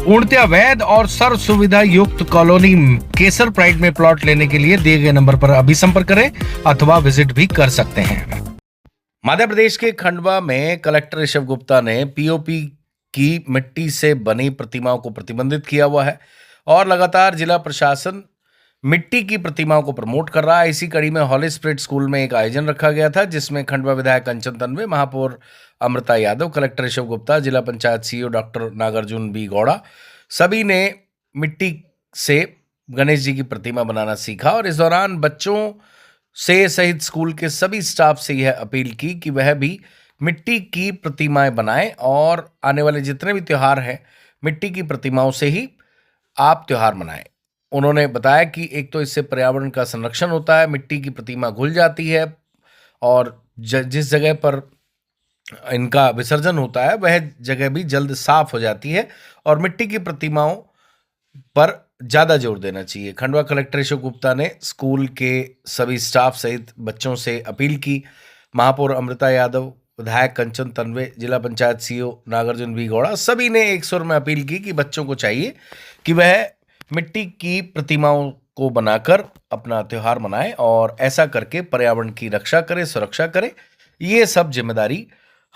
पूर्णतया वैध और सर्व सुविधा युक्त कॉलोनी केसर प्राइड में प्लॉट लेने के लिए दिए गए नंबर पर अभी संपर्क करें अथवा विजिट भी कर सकते हैं। मध्य प्रदेश के खंडवा में कलेक्टर ऋषभ गुप्ता ने पीओपी की मिट्टी से बनी प्रतिमाओं को प्रतिबंधित किया हुआ है और लगातार जिला प्रशासन मिट्टी की प्रतिमाओं को प्रमोट कर रहा है। इसी कड़ी में हॉली स्पिरिट स्कूल में एक आयोजन रखा गया था, जिसमें खंडवा विधायक कंचन तन्वे, महापौर अमृता यादव, कलेक्टर ऋषभ गुप्ता, जिला panchayat CEO doctor Nagarjun B Gowda सभी ने मिट्टी से गणेश जी की प्रतिमा बनाना सीखा। और इस दौरान बच्चों से सहित स्कूल के सभी स्टाफ से यह अपील की कि वह भी मिट्टी की प्रतिमाएं बनाएं और आने वाले जितने भी त्यौहार हैं मिट्टी की प्रतिमाओं से ही आप त्यौहार मनाएं। उन्होंने बताया कि एक तो इससे पर्यावरण का संरक्षण होता है, मिट्टी की प्रतिमा घुल जाती है और जिस जगह पर इनका विसर्जन होता है वह जगह भी जल्द साफ हो जाती है और मिट्टी की प्रतिमाओं पर ज़्यादा जोर देना चाहिए। खंडवा कलेक्टर ऋषभ गुप्ता ने स्कूल के सभी स्टाफ सहित बच्चों से अपील की। महापौर अमृता यादव, विधायक कंचन तन्वे, जिला पंचायत सीईओ नागार्जुन बी गौड़ा सभी ने एक सुर में अपील की कि बच्चों को चाहिए कि वह मिट्टी की प्रतिमाओं को बनाकर अपना त्यौहार मनाएं और ऐसा करके पर्यावरण की रक्षा करें, सुरक्षा करें। ये सब जिम्मेदारी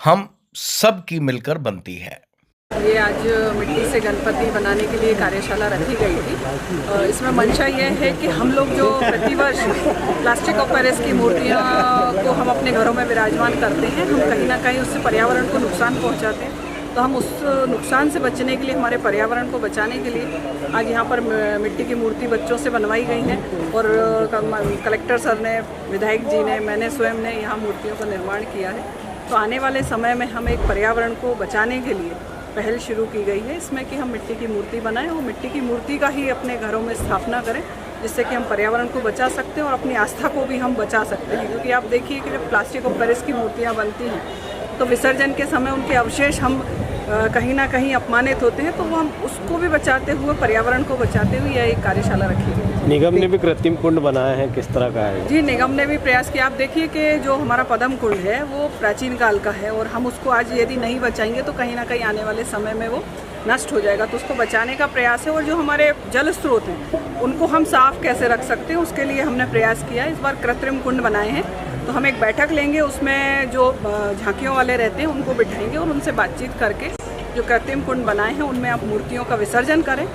हम सब की मिलकर बनती है। ये आज मिट्टी से गणपति बनाने के लिए कार्यशाला रखी गई थी। इसमें मंशा ये है कि हम लोग जो प्रतिवर्ष प्लास्टिक और पेरिस की मूर्तियाँ को हम अपने घरों में विराजमान करते हैं, हम कहीं ना कहीं उससे पर्यावरण को नुकसान पहुँचाते हैं। तो हम उस नुकसान से बचने के लिए, हमारे पर्यावरण को बचाने के लिए आज यहाँ पर मिट्टी की मूर्ति बच्चों से बनवाई गई है और कलेक्टर सर ने, विधायक जी ने, मैंने स्वयं ने यहाँ मूर्तियों का निर्माण किया है। तो आने वाले समय में हम एक पर्यावरण को बचाने के लिए पहल शुरू की गई है, इसमें कि हम मिट्टी की मूर्ति बनाएं और मिट्टी की मूर्ति का ही अपने घरों में स्थापना करें, जिससे कि हम पर्यावरण को बचा सकते हैं और अपनी आस्था को भी हम बचा सकते हैं। क्योंकि आप देखिए कि जब प्लास्टिक और पेरिस की मूर्तियाँ बनती हैं तो विसर्जन के समय उनके अवशेष हम कहीं ना कहीं अपमानित होते हैं, तो वो हम उसको भी बचाते हुए, पर्यावरण को बचाते हुए यह एक कार्यशाला रखी गई। निगम ने भी कृत्रिम कुंड बनाया है, किस तरह का है? जी, निगम ने भी प्रयास किया। आप देखिए कि जो हमारा पद्म कुंड है वो प्राचीन काल का है और हम उसको आज यदि नहीं बचाएंगे तो कहीं ना कहीं आने वाले समय में वो नष्ट हो जाएगा। तो उसको बचाने का प्रयास है और जो हमारे जल स्रोत हैं उनको हम साफ कैसे रख सकते हैं उसके लिए हमने प्रयास किया। इस बार कृत्रिम कुंड बनाए हैं, तो हम एक बैठक लेंगे, उसमें जो झांकियों वाले रहते हैं उनको बिठाएंगे और उनसे बातचीत करके जो कृत्रिम कुंड बनाए हैं उनमें आप मूर्तियों का विसर्जन करें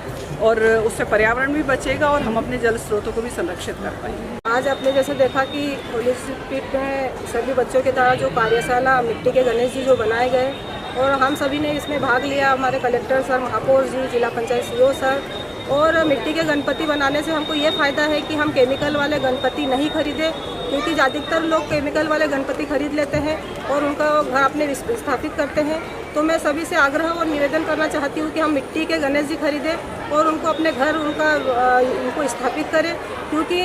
और उससे पर्यावरण भी बचेगा और हम अपने जल स्रोतों को भी संरक्षित कर पाएंगे। आज आपने जैसे देखा कि हॉली स्पिरिट में सभी बच्चों के द्वारा जो कार्यशाला मिट्टी के गणेश जी जो बनाए गए और हम सभी ने इसमें भाग लिया। हमारे कलेक्टर सर, महापौर जी, जिला पंचायत सीईओ सर। और मिट्टी के गणपति बनाने से हमको ये फ़ायदा है कि हम केमिकल वाले गणपति नहीं खरीदे, क्योंकि ज़्यादातर लोग केमिकल वाले गणपति खरीद लेते हैं और उनका घर अपने स्थापित करते हैं। तो मैं सभी से आग्रह और निवेदन करना चाहती हूँ कि हम मिट्टी के गणेश जी खरीदें और उनको अपने घर उनको स्थापित करें, क्योंकि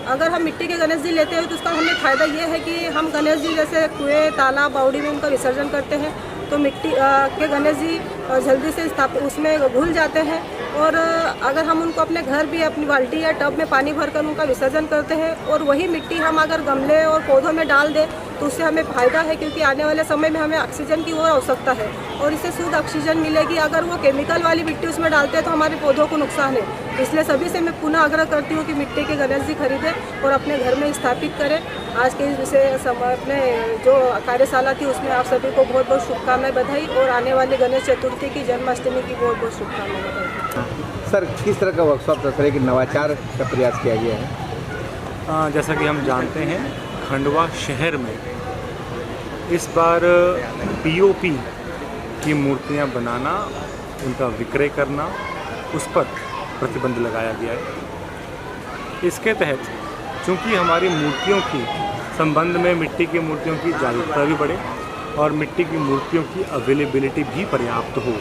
अगर हम मिट्टी के गणेश जी लेते हैं तो उसका हमें फ़ायदा ये है कि हम गणेश जी जैसे कुएँ, तालाब, बावड़ी में उनका विसर्जन करते हैं तो मिट्टी के गणेश जी जल्दी से उसमें घुल जाते हैं। और अगर हम उनको अपने घर भी अपनी बाल्टी या टब में पानी भरकर उनका विसर्जन करते हैं और वही मिट्टी हम अगर गमले और पौधों में डाल दें तो उससे हमें फ़ायदा है, क्योंकि आने वाले समय में हमें ऑक्सीजन की और आवश्यकता है और इससे शुद्ध ऑक्सीजन मिलेगी। अगर वो केमिकल वाली मिट्टी उसमें डालते हैं तो हमारे पौधों को नुकसान है। इसलिए सभी से मैं पुनः आग्रह करती हूँ कि मिट्टी के गणेश जी खरीदें और अपने घर में स्थापित करें। आज के इस विषय अपने जो कार्यशाला थी उसमें आप सभी को बहुत बहुत शुभकामनाएं, बधाई और आने वाली गणेश चतुर्थी की, जन्माष्टमी की बहुत बहुत शुभकामनाएं, बधाई। सर, किस तरह का वर्कशॉप, तरह के नवाचार का प्रयास किया गया है? जैसा कि हम जानते हैं, खंडवा शहर में इस बार पीओपी की मूर्तियां बनाना, उनका विक्रय करना, उस पर प्रतिबंध लगाया गया है। इसके तहत चूँकि हमारी मूर्तियों की संबंध में मिट्टी की मूर्तियों की जागरूकता भी बढ़े और मिट्टी की मूर्तियों की अवेलेबिलिटी भी पर्याप्त हो,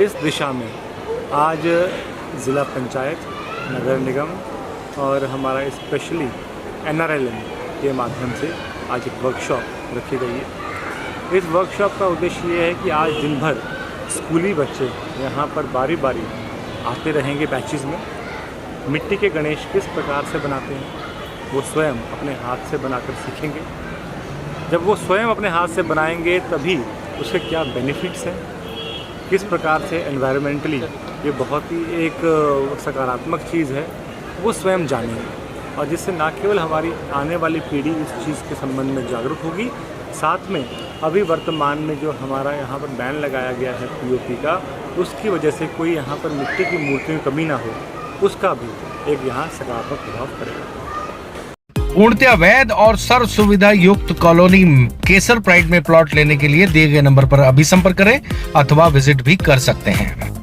इस दिशा में आज ज़िला पंचायत, नगर निगम और हमारा स्पेशली NRLM के माध्यम से आज एक वर्कशॉप रखी गई है। इस वर्कशॉप का उद्देश्य ये है कि आज दिन भर स्कूली बच्चे यहाँ पर बारी बारी आते रहेंगे बैचेज़ में। मिट्टी के गणेश किस प्रकार से बनाते हैं वो स्वयं अपने हाथ से बनाकर सीखेंगे। जब वो स्वयं अपने हाथ से बनाएंगे तभी उसके क्या बेनिफिट्स हैं, किस प्रकार से एनवायरमेंटली ये बहुत ही एक सकारात्मक चीज़ है, वो स्वयं जानेंगे और जिससे ना केवल हमारी आने वाली पीढ़ी इस चीज़ के संबंध में जागरूक होगी, साथ में अभी वर्तमान में जो हमारा यहाँ पर बैन लगाया गया है पीओपी का, उसकी वजह से कोई यहाँ पर मिट्टी की मूर्तियों की कमी ना हो, उसका भी एक यहाँ सकारात्मक प्रभाव पड़ेगा। पूर्णतया वैध और सर्व सुविधा युक्त कॉलोनी केसर प्राइड में प्लॉट लेने के लिए दिए गए नंबर पर अभी संपर्क करें अथवा विजिट भी कर सकते हैं।